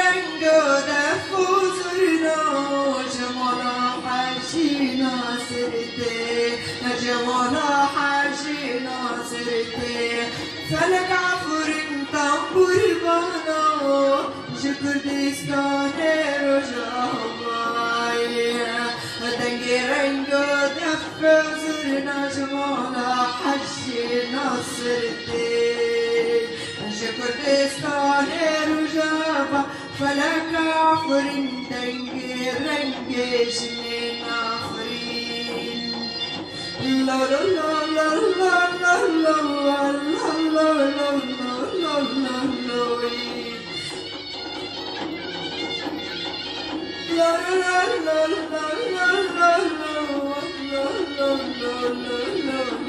رنگ دف و زرنا جمالا حرشی ناصرته جمالا حرشی ناصرته فلک عفرین تنبور بانا جکردستان رجابای دنگ رنگ دف و زرنا جمالا حرشی ناصرته كردستان رجابا فلك عفرين دنجي رنجي شنين عفرين لا لا لا لا لا لا لا لا لا لا لا لا لا لا